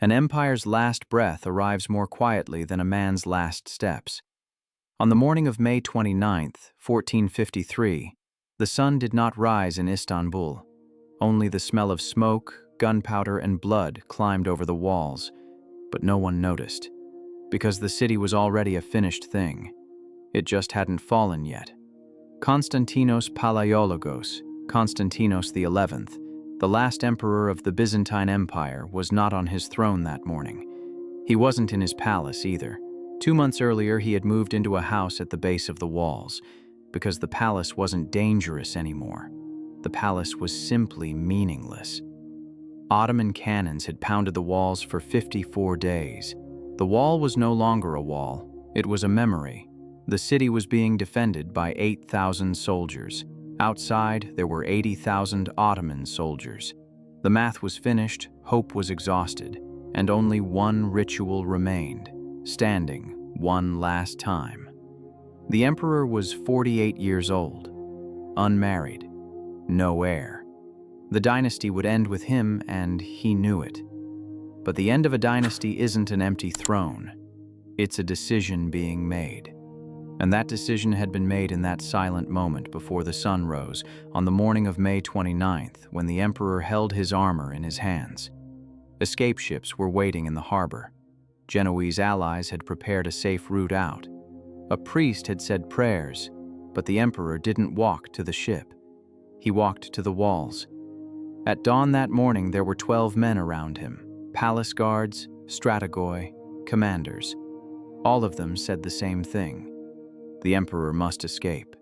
An empire's last breath arrives more quietly than a man's last steps. On the morning of May 29th, 1453, the sun did not rise in Istanbul. Only the smell of smoke, gunpowder, and blood climbed over the walls, but no one noticed, because the city was already a finished thing. It just hadn't fallen yet. Constantinos Palaiologos, Constantinos XI, the last emperor of the Byzantine Empire, was not on his throne that morning. He wasn't in his palace either. 2 months earlier, he had moved into a house at the base of the walls, because the palace wasn't dangerous anymore. The palace was simply meaningless. Ottoman cannons had pounded the walls for 54 days. The wall was no longer a wall, it was a memory. The city was being defended by 8,000 soldiers. Outside, there were 80,000 Ottoman soldiers. The math was finished, hope was exhausted, and only one ritual remained, standing one last time. The emperor was 48 years old, unmarried, no heir. The dynasty would end with him, and he knew it. But the end of a dynasty isn't an empty throne. It's a decision being made. And that decision had been made in that silent moment before the sun rose, on the morning of May 29th, when the emperor held his armor in his hands. Escape ships were waiting in the harbor. Genoese allies had prepared a safe route out. A priest had said prayers, but the emperor didn't walk to the ship. He walked to the walls. At dawn that morning, there were 12 men around him, palace guards, strategoi, commanders. All of them said the same thing. The emperor must escape.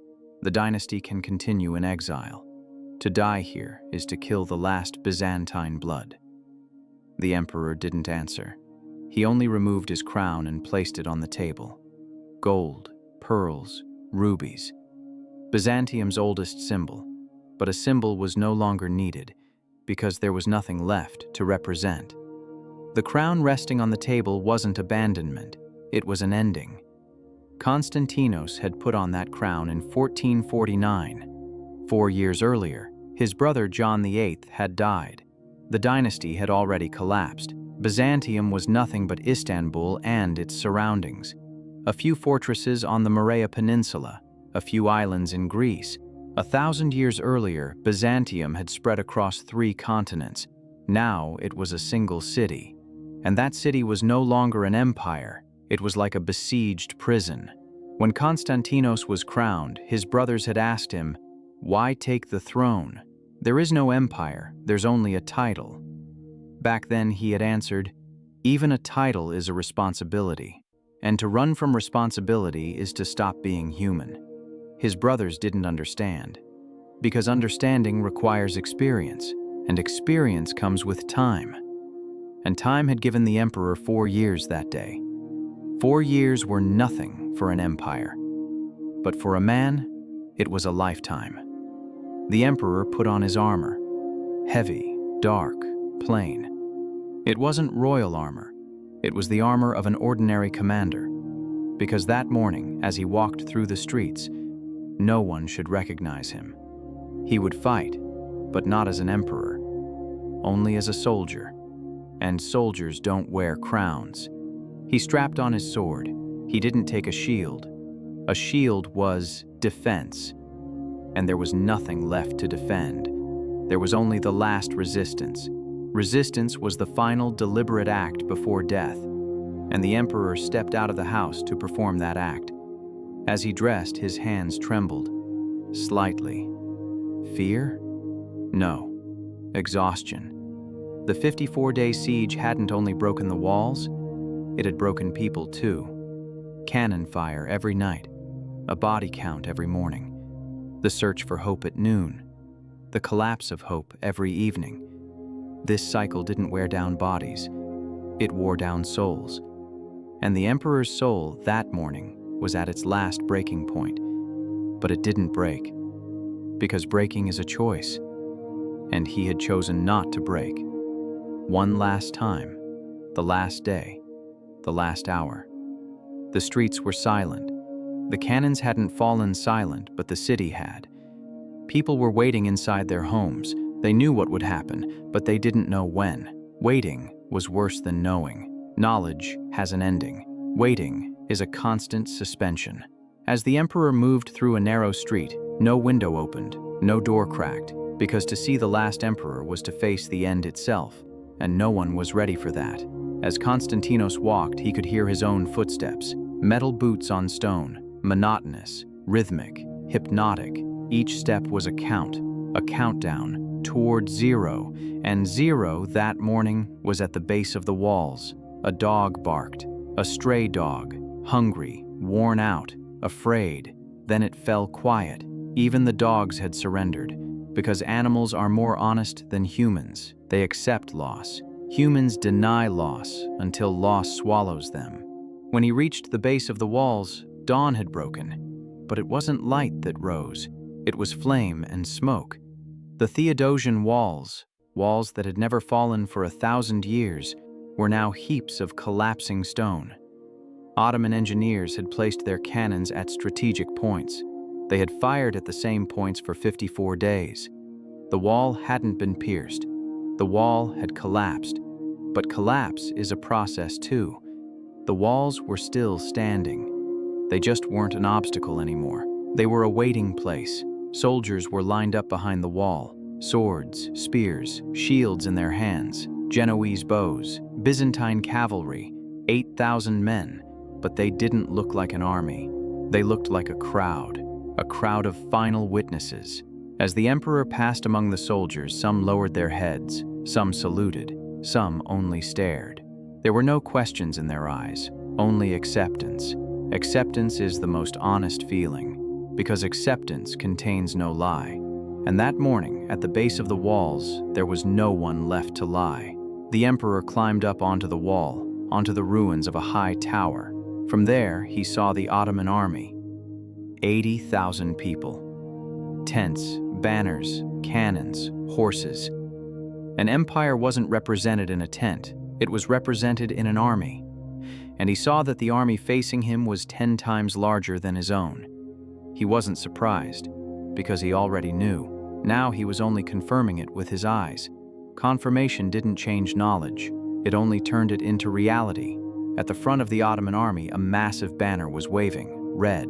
The dynasty can continue in exile. To die here is to kill the last Byzantine blood. The emperor didn't answer. He only removed his crown and placed it on the table. Gold, pearls, rubies. Byzantium's oldest symbol. But a symbol was no longer needed, because there was nothing left to represent. The crown resting on the table wasn't abandonment, it was an ending. Constantinos had put on that crown in 1449. 4 years earlier, his brother John VIII had died. The dynasty had already collapsed. Byzantium was nothing but Istanbul and its surroundings. A few fortresses on the Morea Peninsula, a few islands in Greece. 1,000 years earlier, Byzantium had spread across 3 continents. Now it was a single city. And that city was no longer an empire. It was like a besieged prison. When Constantinos was crowned, his brothers had asked him, "Why take the throne? There is no empire, there's only a title." Back then he had answered, "Even a title is a responsibility, and to run from responsibility is to stop being human." His brothers didn't understand, because understanding requires experience, and experience comes with time. And time had given the emperor 4 years that day. 4 years were nothing for an empire, but for a man, it was a lifetime. The emperor put on his armor, heavy, dark, plain. It wasn't royal armor, it was the armor of an ordinary commander, because that morning, as he walked through the streets, no one should recognize him. He would fight, but not as an emperor, only as a soldier, and soldiers don't wear crowns. He strapped on his sword. He didn't take a shield. A shield was defense, and there was nothing left to defend. There was only the last resistance. Resistance was the final deliberate act before death, and the emperor stepped out of the house to perform that act. As he dressed, his hands trembled, slightly. Fear? No. Exhaustion. The 54-day siege hadn't only broken the walls, it had broken people too. Cannon fire every night, a body count every morning, the search for hope at noon, the collapse of hope every evening. This cycle didn't wear down bodies, it wore down souls. And the emperor's soul that morning was at its last breaking point. But it didn't break, because breaking is a choice, and he had chosen not to break. One last time, the last day, the last hour. The streets were silent. The cannons hadn't fallen silent, but the city had. People were waiting inside their homes. They knew what would happen, but they didn't know when. Waiting was worse than knowing. Knowledge has an ending. Waiting is a constant suspension. As the emperor moved through a narrow street, no window opened, no door cracked, because to see the last emperor was to face the end itself, and no one was ready for that. As Constantinos walked, he could hear his own footsteps, metal boots on stone, monotonous, rhythmic, hypnotic. Each step was a countdown toward zero, and zero that morning was at the base of the walls. A dog barked, a stray dog, hungry, worn out, afraid. Then it fell quiet. Even the dogs had surrendered, because animals are more honest than humans. They accept loss. Humans deny loss until loss swallows them. When he reached the base of the walls, dawn had broken, but it wasn't light that rose. It was flame and smoke. The Theodosian walls that had never fallen for 1,000 years, were now heaps of collapsing stone. Ottoman engineers had placed their cannons at strategic points. They had fired at the same points for 54 days. The wall hadn't been pierced. The wall had collapsed. But collapse is a process too. The walls were still standing. They just weren't an obstacle anymore. They were a waiting place. Soldiers were lined up behind the wall, swords, spears, shields in their hands, Genoese bows, Byzantine cavalry, 8,000 men, but they didn't look like an army. They looked like a crowd of final witnesses. As the emperor passed among the soldiers, some lowered their heads, some saluted, some only stared. There were no questions in their eyes, only acceptance. Acceptance is the most honest feeling, because acceptance contains no lie. And that morning, at the base of the walls, there was no one left to lie. The emperor climbed up onto the wall, onto the ruins of a high tower. From there, he saw the Ottoman army. 80,000 people. Tents, banners, cannons, horses. An empire wasn't represented in a tent. It was represented in an army. And he saw that the army facing him was 10 times larger than his own. He wasn't surprised, because he already knew. Now he was only confirming it with his eyes. Confirmation didn't change knowledge. It only turned it into reality. At the front of the Ottoman army, a massive banner was waving, red.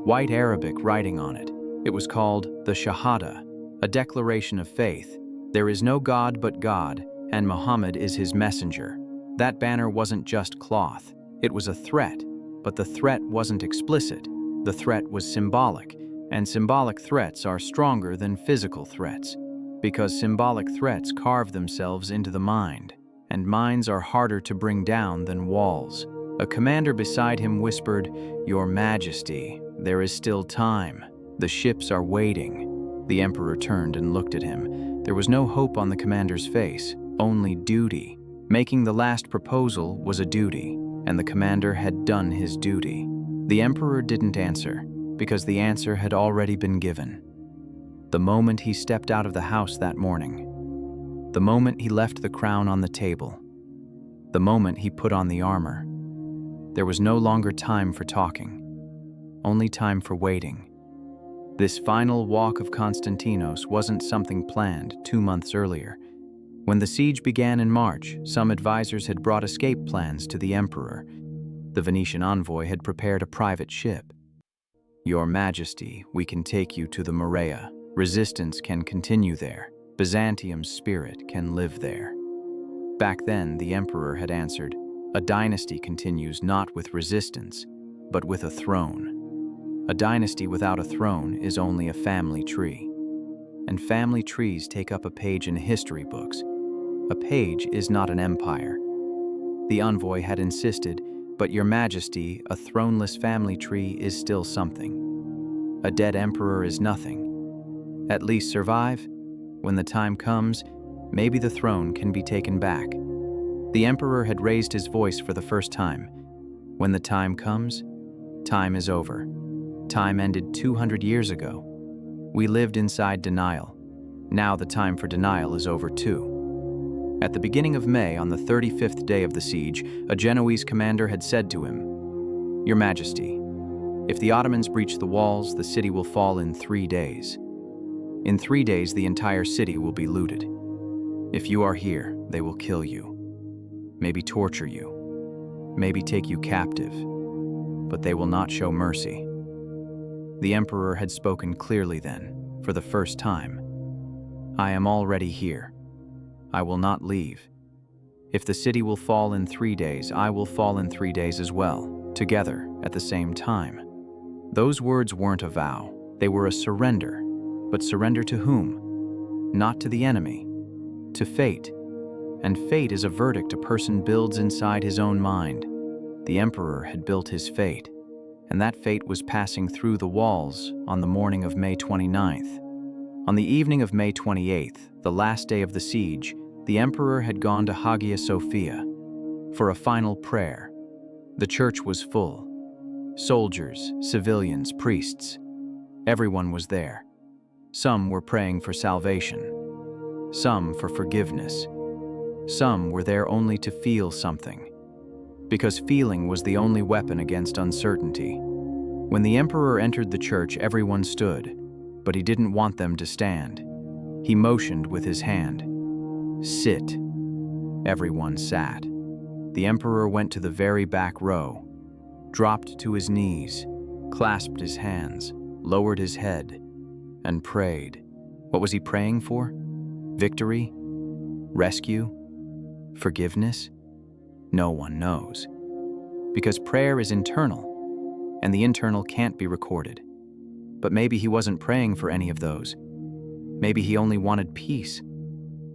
White Arabic writing on it. It was called the Shahada, a declaration of faith. There is no God but God, and Muhammad is his messenger. That banner wasn't just cloth. It was a threat, but the threat wasn't explicit. The threat was symbolic, and symbolic threats are stronger than physical threats, because symbolic threats carve themselves into the mind, and minds are harder to bring down than walls. A commander beside him whispered, "Your Majesty, there is still time. The ships are waiting." The emperor turned and looked at him. There was no hope on the commander's face, only duty. Making the last proposal was a duty, and the commander had done his duty. The emperor didn't answer, because the answer had already been given. The moment he stepped out of the house that morning, the moment he left the crown on the table, the moment he put on the armor, there was no longer time for talking, only time for waiting. This final walk of Constantinos wasn't something planned 2 months earlier. When the siege began in March, some advisors had brought escape plans to the emperor. The Venetian envoy had prepared a private ship. "Your Majesty, we can take you to the Morea. Resistance can continue there. Byzantium's spirit can live there." Back then, the emperor had answered, "A dynasty continues not with resistance, but with a throne. A dynasty without a throne is only a family tree. And family trees take up a page in history books. A page is not an empire." The envoy had insisted, "But Your Majesty, a throneless family tree is still something. A dead emperor is nothing. At least survive. When the time comes, maybe the throne can be taken back." The emperor had raised his voice for the first time. When the time comes, time is over. Time ended 200 years ago. We lived inside denial. Now the time for denial is over too. At the beginning of May, on the 35th day of the siege, a Genoese commander had said to him, "Your Majesty, if the Ottomans breach the walls, the city will fall in 3 days. In 3 days, the entire city will be looted. If you are here, they will kill you." maybe torture you, maybe take you captive, but they will not show mercy. The emperor had spoken clearly then, for the first time. I am already here. I will not leave. If the city will fall in 3 days, I will fall in 3 days as well, together at the same time. Those words weren't a vow, they were a surrender. But surrender to whom? Not to the enemy, to fate. And fate is a verdict a person builds inside his own mind. The emperor had built his fate, and that fate was passing through the walls on the morning of May 29th. On the evening of May 28th, the last day of the siege, the emperor had gone to Hagia Sophia for a final prayer. The church was full. Soldiers, civilians, priests. Everyone was there. Some were praying for salvation. Some for forgiveness. Some were there only to feel something, because feeling was the only weapon against uncertainty. When the emperor entered the church, everyone stood, but he didn't want them to stand. He motioned with his hand. Sit. Everyone sat. The emperor went to the very back row, dropped to his knees, clasped his hands, lowered his head, and prayed. What was he praying for? Victory? Rescue? Forgiveness? No one knows. Because prayer is internal, and the internal can't be recorded. But maybe he wasn't praying for any of those. Maybe he only wanted peace.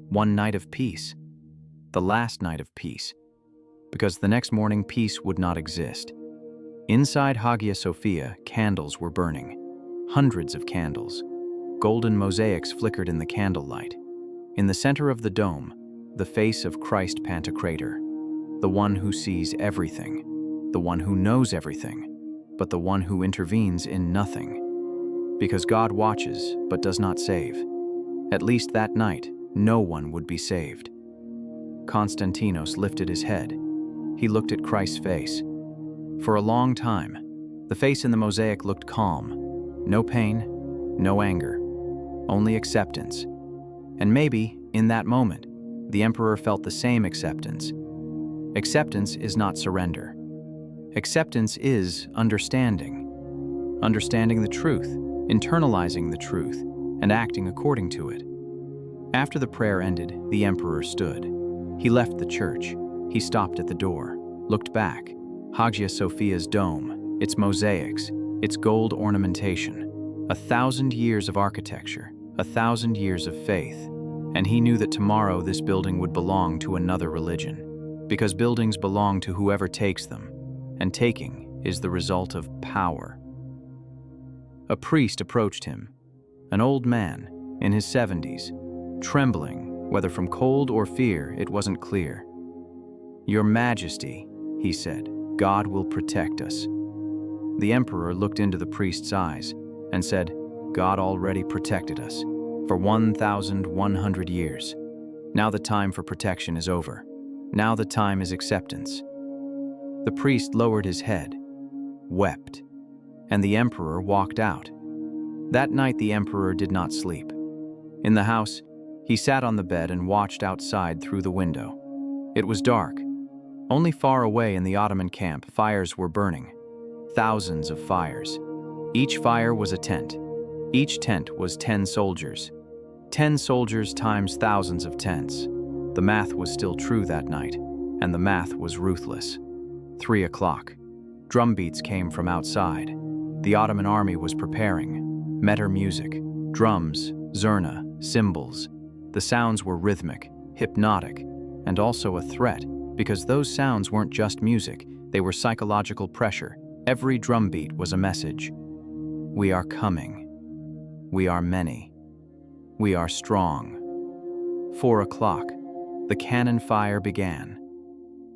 One night of peace. The last night of peace. Because the next morning peace would not exist. Inside Hagia Sophia, candles were burning. Hundreds of candles. Golden mosaics flickered in the candlelight. In the center of the dome, the face of Christ Pantocrator, the one who sees everything, the one who knows everything, but the one who intervenes in nothing. Because God watches but does not save. At least that night, no one would be saved. Constantinos lifted his head. He looked at Christ's face. For a long time, the face in the mosaic looked calm. No pain, no anger, only acceptance. And maybe, in that moment, the emperor felt the same acceptance. Acceptance is not surrender. Acceptance is understanding. Understanding the truth, internalizing the truth, and acting according to it. After the prayer ended, the emperor stood. He left the church. He stopped at the door, looked back. Hagia Sophia's dome, its mosaics, its gold ornamentation. 1,000 years of architecture, 1,000 years of faith. And he knew that tomorrow this building would belong to another religion. Because buildings belong to whoever takes them, and taking is the result of power. A priest approached him, an old man in his 70s, trembling, whether from cold or fear, it wasn't clear. Your Majesty, he said, God will protect us. The emperor looked into the priest's eyes and said, God already protected us for 1,100 years. Now the time for protection is over. Now the time is acceptance. The priest lowered his head, wept, and the emperor walked out. That night the emperor did not sleep. In the house, he sat on the bed and watched outside through the window. It was dark. Only far away in the Ottoman camp, fires were burning. Thousands of fires. Each fire was a tent. Each tent was 10 soldiers. 10 soldiers times thousands of tents. The math was still true that night, and the math was ruthless. 3 o'clock. Drumbeats came from outside. The Ottoman army was preparing. Meter music, drums, zurna, cymbals. The sounds were rhythmic, hypnotic, and also a threat, because those sounds weren't just music, they were psychological pressure. Every drumbeat was a message. We are coming. We are many. We are strong. 4 o'clock. The cannon fire began.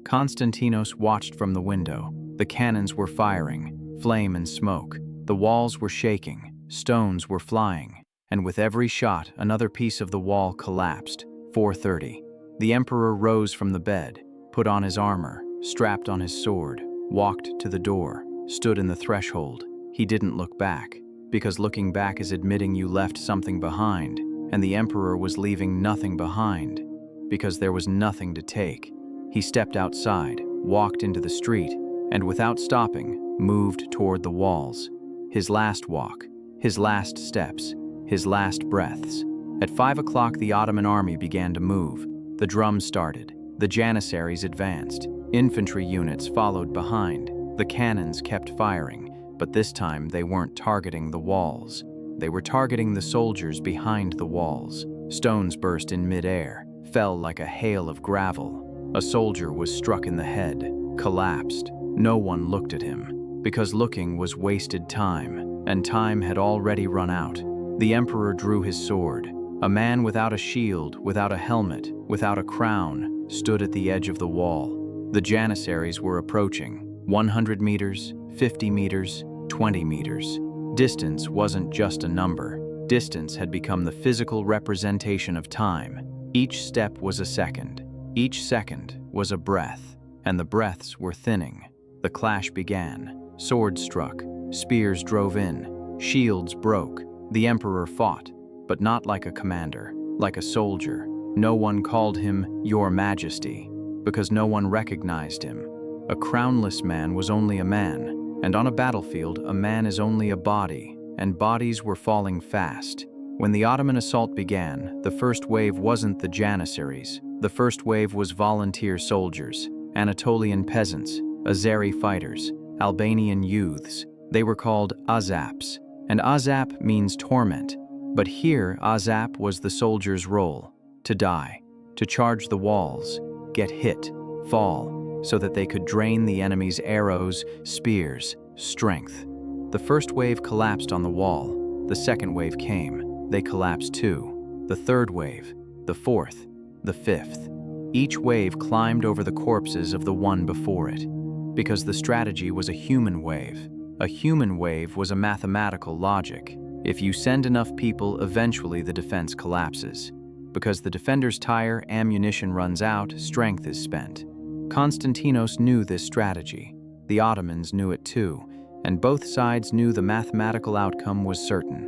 Constantinos watched from the window. The cannons were firing, flame and smoke. The walls were shaking, stones were flying, and with every shot, another piece of the wall collapsed. 4:30. The emperor rose from the bed, put on his armor, strapped on his sword, walked to the door, stood in the threshold. He didn't look back, because looking back is admitting you left something behind, and the emperor was leaving nothing behind, because there was nothing to take. He stepped outside, walked into the street, and without stopping, moved toward the walls. His last walk, his last steps, his last breaths. At 5 o'clock, the Ottoman army began to move. The drums started. The Janissaries advanced. Infantry units followed behind. The cannons kept firing, but this time they weren't targeting the walls. They were targeting the soldiers behind the walls. Stones burst in midair, fell like a hail of gravel. A soldier was struck in the head, collapsed. No one looked at him, because looking was wasted time, and time had already run out. The emperor drew his sword. A man without a shield, without a helmet, without a crown, stood at the edge of the wall. The Janissaries were approaching. 100 meters, 50 meters, 20 meters. Distance wasn't just a number. Distance had become the physical representation of time. Each step was a second. Each second was a breath, and the breaths were thinning. The clash began. Swords struck. Spears drove in. Shields broke. The emperor fought, but not like a commander, like a soldier. No one called him Your Majesty, because no one recognized him. A crownless man was only a man, and on a battlefield, a man is only a body, and bodies were falling fast. When the Ottoman assault began, the first wave wasn't the Janissaries. The first wave was volunteer soldiers, Anatolian peasants, Azeri fighters, Albanian youths. They were called Azaps, and Azap means torment. But here, Azap was the soldier's role: to die, to charge the walls, get hit, fall, so that they could drain the enemy's arrows, spears, strength. The first wave collapsed on the wall. The second wave came. They collapsed too. The third wave, the fourth, the fifth. Each wave climbed over the corpses of the one before it, because the strategy was a human wave. A human wave was a mathematical logic. If you send enough people, eventually the defense collapses. Because the defenders tire, ammunition runs out, strength is spent. Constantinos knew this strategy. The Ottomans knew it too, and both sides knew the mathematical outcome was certain.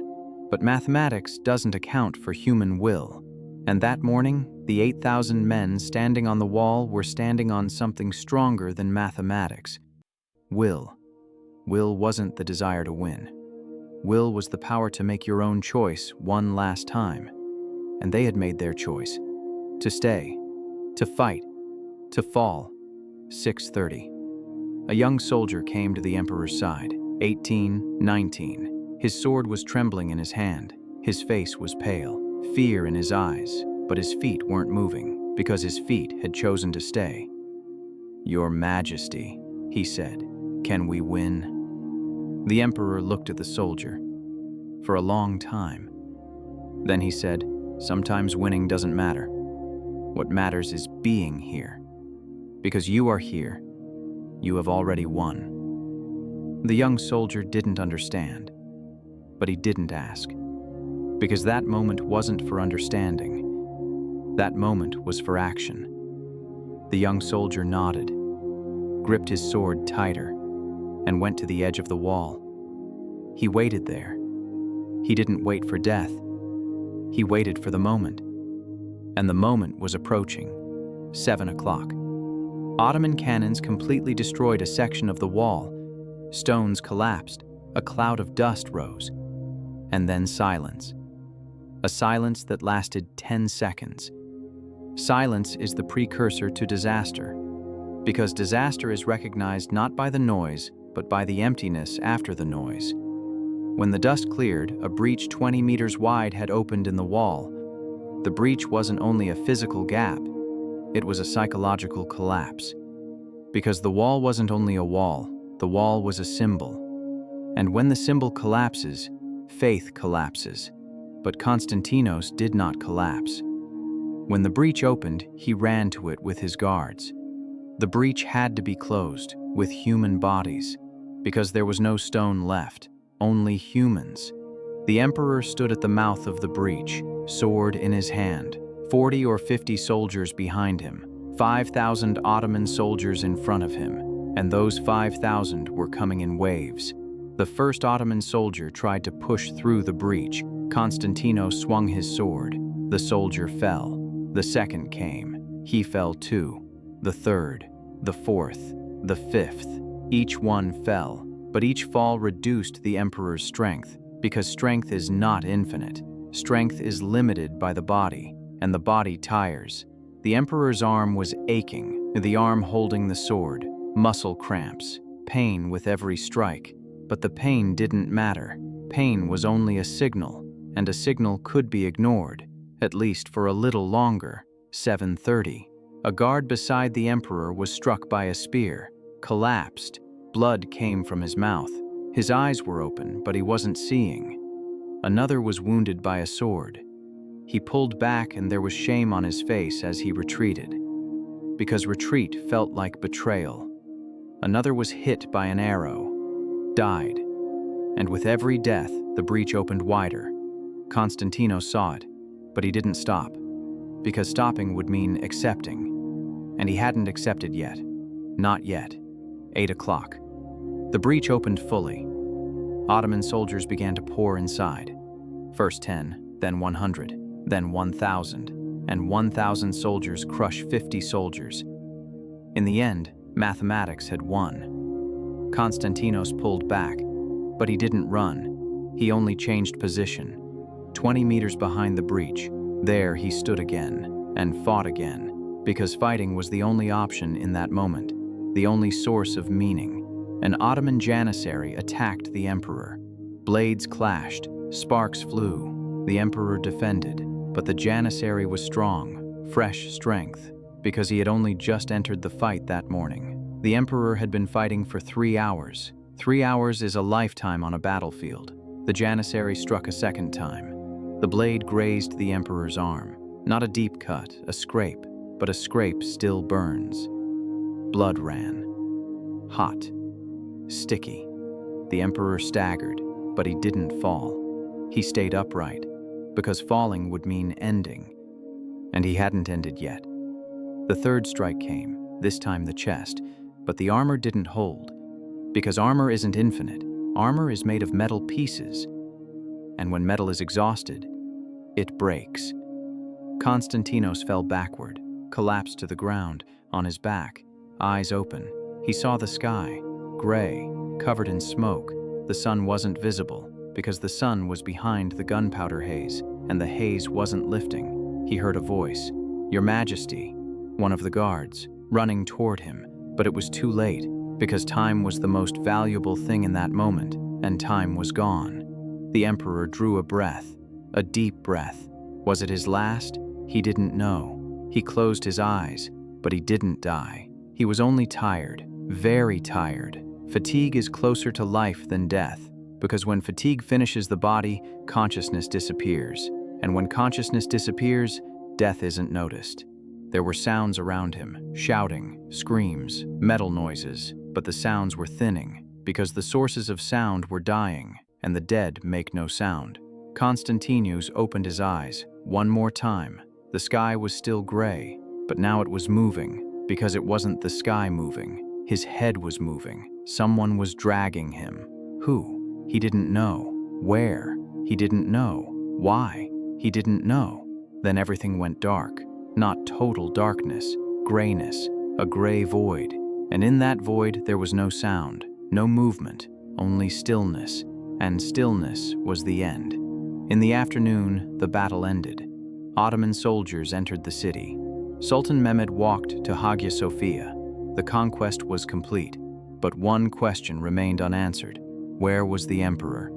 But mathematics doesn't account for human will. And that morning, the 8,000 men standing on the wall were standing on something stronger than mathematics. Will. Will wasn't the desire to win. Will was the power to make your own choice one last time. And they had made their choice. To stay. To fight. To fall. 6:30. A young soldier came to the emperor's side. 18, 19. His sword was trembling in his hand. His face was pale. Fear in his eyes. But his feet weren't moving, because his feet had chosen to stay. "Your Majesty," he said, "can we win?" The emperor looked at the soldier for a long time. Then he said, "Sometimes winning doesn't matter. What matters is being here. Because you are here, you have already won." The young soldier didn't understand, but he didn't ask. Because that moment wasn't for understanding. That moment was for action. The young soldier nodded, gripped his sword tighter, and went to the edge of the wall. He waited there. He didn't wait for death. He waited for the moment. And the moment was approaching. 7 o'clock. Ottoman cannons completely destroyed a section of the wall. Stones collapsed. A cloud of dust rose. And then silence. A silence that lasted 10 seconds. Silence is the precursor to disaster, because disaster is recognized not by the noise, but by the emptiness after the noise. When the dust cleared, a breach 20 meters wide had opened in the wall. The breach wasn't only a physical gap, it was a psychological collapse. Because the wall wasn't only a wall, the wall was a symbol. And when the symbol collapses, faith collapses. But Constantinos did not collapse. When the breach opened, he ran to it with his guards. The breach had to be closed, with human bodies, because there was no stone left, only humans. The emperor stood at the mouth of the breach, sword in his hand, 40 or 50 soldiers behind him, 5,000 Ottoman soldiers in front of him, and those 5,000 were coming in waves. The first Ottoman soldier tried to push through the breach. Constantinos swung his sword. The soldier fell. The second came. He fell too. The third, the fourth, the fifth, each one fell, but each fall reduced the emperor's strength, because strength is not infinite. Strength is limited by the body, and the body tires. The emperor's arm was aching, the arm holding the sword, muscle cramps, pain with every strike. But the pain didn't matter. Pain was only a signal, and a signal could be ignored, at least for a little longer. 7:30. A guard beside the emperor was struck by a spear, collapsed. Blood came from his mouth. His eyes were open, but he wasn't seeing. Another was wounded by a sword. He pulled back, and there was shame on his face as he retreated, because retreat felt like betrayal. Another was hit by an arrow, died, and with every death, the breach opened wider. Constantinos saw it, but he didn't stop, because stopping would mean accepting, and he hadn't accepted yet. Not yet. 8 o'clock. The breach opened fully. Ottoman soldiers began to pour inside. First 10, then 100, then 1,000, and 1,000 soldiers crush 50 soldiers. In the end, mathematics had won. Constantinos pulled back, but he didn't run. He only changed position. 20 meters behind the breach, there he stood again, and fought again, because fighting was the only option in that moment, the only source of meaning. An Ottoman janissary attacked the emperor. Blades clashed, sparks flew. The emperor defended, but the janissary was strong, fresh strength, because he had only just entered the fight that morning. The emperor had been fighting for 3 hours. 3 hours is a lifetime on a battlefield. The janissary struck a second time. The blade grazed the emperor's arm. Not a deep cut, a scrape, but a scrape still burns. Blood ran. Hot. Sticky. The emperor staggered, but he didn't fall. He stayed upright, because falling would mean ending. And he hadn't ended yet. The third strike came, this time the chest, but the armor didn't hold, because armor isn't infinite. Armor is made of metal pieces, and when metal is exhausted, it breaks. Constantinos fell backward, collapsed to the ground, on his back, eyes open. He saw the sky, gray, covered in smoke. The sun wasn't visible, because the sun was behind the gunpowder haze, and the haze wasn't lifting. He heard a voice, "Your Majesty," one of the guards, running toward him, but it was too late, because time was the most valuable thing in that moment, and time was gone. The emperor drew a breath, a deep breath. Was it his last? He didn't know. He closed his eyes, but he didn't die. He was only tired, very tired. Fatigue is closer to life than death, because when fatigue finishes the body, consciousness disappears. And when consciousness disappears, death isn't noticed. There were sounds around him, shouting, screams, metal noises, but the sounds were thinning, because the sources of sound were dying, and the dead make no sound. Constantinos opened his eyes, one more time. The sky was still gray, but now it was moving, because it wasn't the sky moving. His head was moving. Someone was dragging him. Who? He didn't know. Where? He didn't know. Why? He didn't know. Then everything went dark. Not total darkness, grayness, a gray void. And in that void there was no sound, no movement, only stillness. And stillness was the end. In the afternoon, the battle ended. Ottoman soldiers entered the city. Sultan Mehmed walked to Hagia Sophia. The conquest was complete, but one question remained unanswered. Where was the emperor?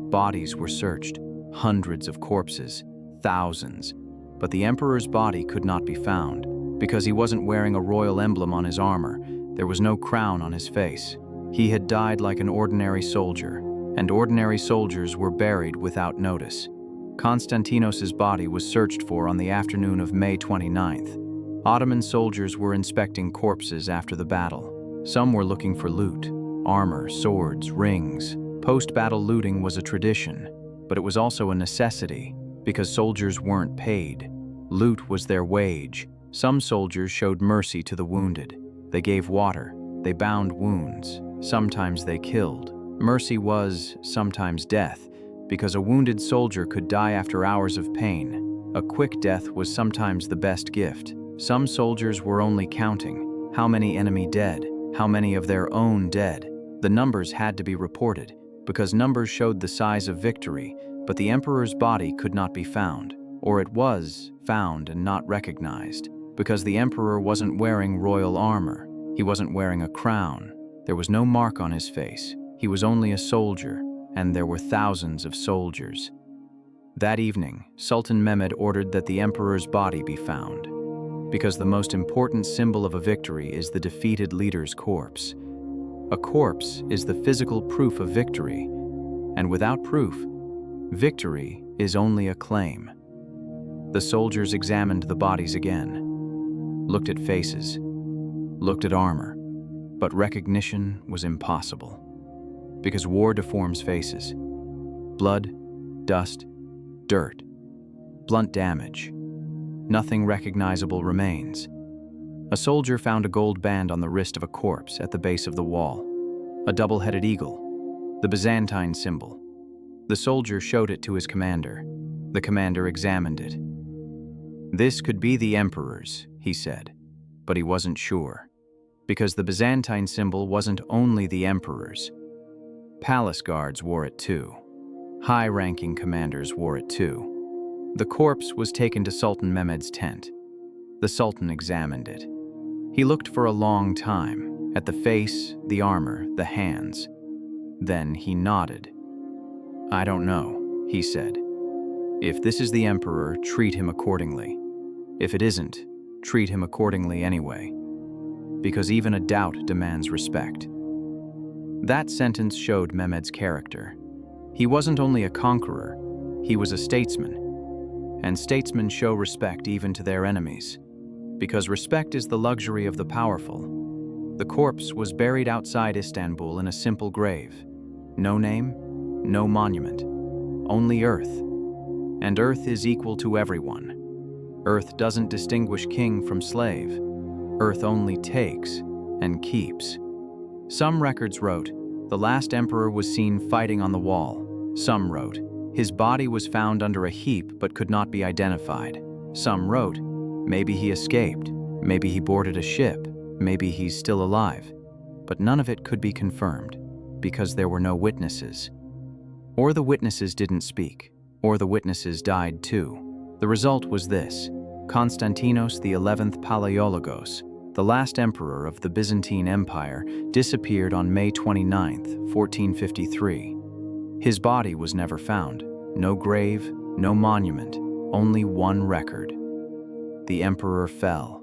Bodies were searched, hundreds of corpses, thousands. But the emperor's body could not be found, because he wasn't wearing a royal emblem on his armor. There was no crown on his face. He had died like an ordinary soldier, and ordinary soldiers were buried without notice. Constantinos' body was searched for on the afternoon of May 29th. Ottoman soldiers were inspecting corpses after the battle. Some were looking for loot, armor, swords, rings. Post-battle looting was a tradition, but it was also a necessity, because soldiers weren't paid. Loot was their wage. Some soldiers showed mercy to the wounded. They gave water. They bound wounds. Sometimes they killed. Mercy was sometimes death, because a wounded soldier could die after hours of pain. A quick death was sometimes the best gift. Some soldiers were only counting. How many enemy dead? How many of their own dead? The numbers had to be reported, because numbers showed the size of victory, but the emperor's body could not be found, or it was found and not recognized, because the emperor wasn't wearing royal armor. He wasn't wearing a crown. There was no mark on his face. He was only a soldier, and there were thousands of soldiers. That evening, Sultan Mehmed ordered that the emperor's body be found, because the most important symbol of a victory is the defeated leader's corpse. A corpse is the physical proof of victory, and without proof, victory is only a claim. The soldiers examined the bodies again, looked at faces, looked at armor, but recognition was impossible, because war deforms faces. Blood, dust, dirt, blunt damage. Nothing recognizable remains. A soldier found a gold band on the wrist of a corpse at the base of the wall, a double-headed eagle, the Byzantine symbol. The soldier showed it to his commander. The commander examined it. This could be the emperor's, he said, but he wasn't sure, because the Byzantine symbol wasn't only the emperor's. Palace guards wore it too. High-ranking commanders wore it too. The corpse was taken to Sultan Mehmed's tent. The Sultan examined it. He looked for a long time, at the face, the armor, the hands. Then he nodded. "I don't know," he said. "If this is the emperor, treat him accordingly. If it isn't, treat him accordingly anyway. Because even a doubt demands respect." That sentence showed Mehmed's character. He wasn't only a conqueror, he was a statesman. And statesmen show respect even to their enemies, because respect is the luxury of the powerful. The corpse was buried outside Istanbul in a simple grave. No name, no monument, only earth. And earth is equal to everyone. Earth doesn't distinguish king from slave. Earth only takes and keeps. Some records wrote, the last emperor was seen fighting on the wall. Some wrote, his body was found under a heap but could not be identified. Some wrote, maybe he escaped, maybe he boarded a ship, maybe he's still alive. But none of it could be confirmed, because there were no witnesses. Or the witnesses didn't speak, or the witnesses died too. The result was this: Constantinos XI Palaiologos, the last emperor of the Byzantine Empire, disappeared on May 29, 1453. His body was never found. No grave, no monument, only one record. The emperor fell.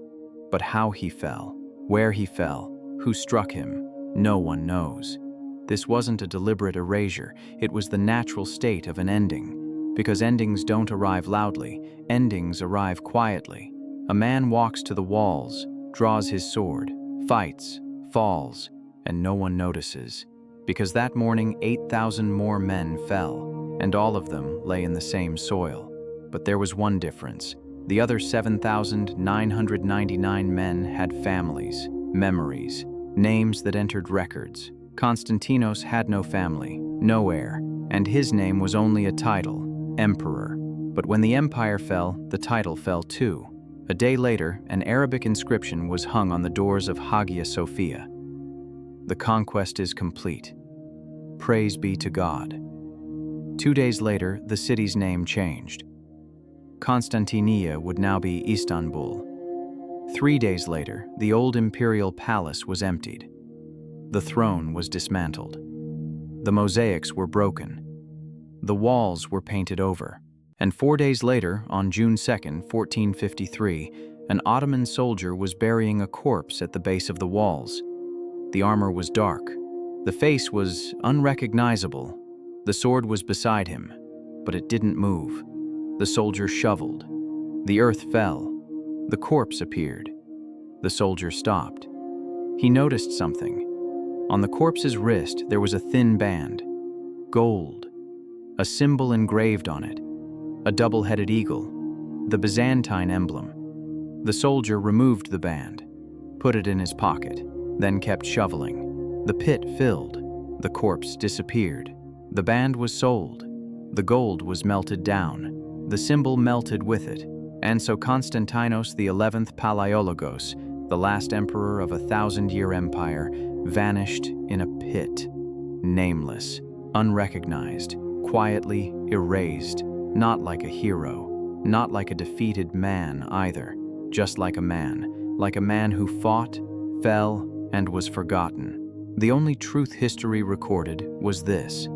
But how he fell, where he fell, who struck him, no one knows. This wasn't a deliberate erasure, it was the natural state of an ending. Because endings don't arrive loudly, endings arrive quietly. A man walks to the walls, draws his sword, fights, falls, and no one notices. Because that morning 8,000 more men fell, and all of them lay in the same soil. But there was one difference. The other 7,999 men had families, memories, names that entered records. Constantinos had no family, no heir, and his name was only a title, emperor. But when the empire fell, the title fell too. A day later, an Arabic inscription was hung on the doors of Hagia Sophia. The conquest is complete. Praise be to God. 2 days later, the city's name changed. Constantinople would now be Istanbul. 3 days later, the old imperial palace was emptied. The throne was dismantled. The mosaics were broken. The walls were painted over. And 4 days later, on June 2, 1453, an Ottoman soldier was burying a corpse at the base of the walls. The armor was dark. The face was unrecognizable. The sword was beside him, but it didn't move. The soldier shoveled. The earth fell. The corpse appeared. The soldier stopped. He noticed something. On the corpse's wrist, there was a thin band. Gold. A symbol engraved on it. A double-headed eagle. The Byzantine emblem. The soldier removed the band, put it in his pocket, then kept shoveling. The pit filled. The corpse disappeared. The band was sold. The gold was melted down. The symbol melted with it. And so Constantinos XI Palaiologos The last emperor of a 1,000-year empire vanished in a pit, nameless, unrecognized, quietly erased, not like a hero, not like a defeated man either, just like a man who fought, fell, and was forgotten. The only truth history recorded was this.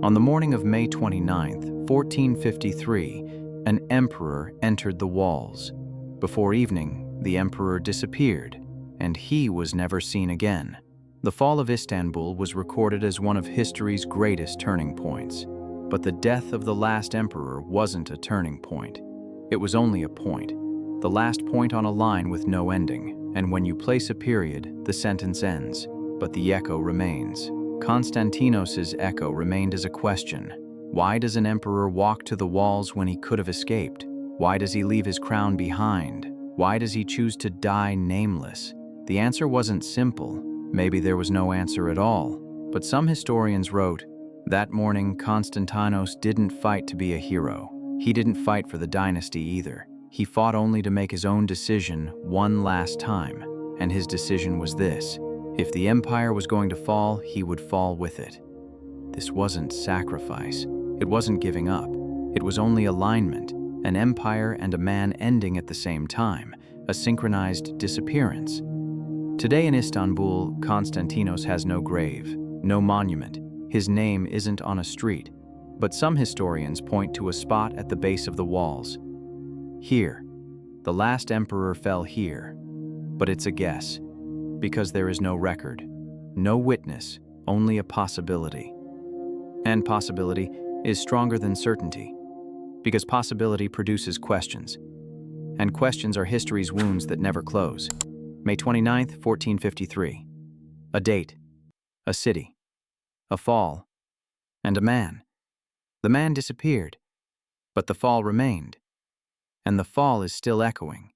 On the morning of May 29th, 1453, an emperor entered the walls. Before evening, the emperor disappeared, and he was never seen again. The fall of Istanbul was recorded as one of history's greatest turning points. But the death of the last emperor wasn't a turning point. It was only a point. The last point on a line with no ending, and when you place a period, the sentence ends, but the echo remains. Constantinos' echo remained as a question. Why does an emperor walk to the walls when he could have escaped? Why does he leave his crown behind? Why does he choose to die nameless? The answer wasn't simple. Maybe there was no answer at all. But some historians wrote, that morning Constantinos didn't fight to be a hero. He didn't fight for the dynasty either. He fought only to make his own decision one last time. And his decision was this. If the empire was going to fall, he would fall with it. This wasn't sacrifice. It wasn't giving up. It was only alignment, an empire and a man ending at the same time, a synchronized disappearance. Today in Istanbul, Constantinos has no grave, no monument. His name isn't on a street, but some historians point to a spot at the base of the walls. Here, the last emperor fell here, but it's a guess, because there is no record, no witness, only a possibility. And possibility is stronger than certainty, because possibility produces questions, and questions are history's wounds that never close. May 29th, 1453. A date, a city, a fall, and a man. The man disappeared, but the fall remained, and the fall is still echoing.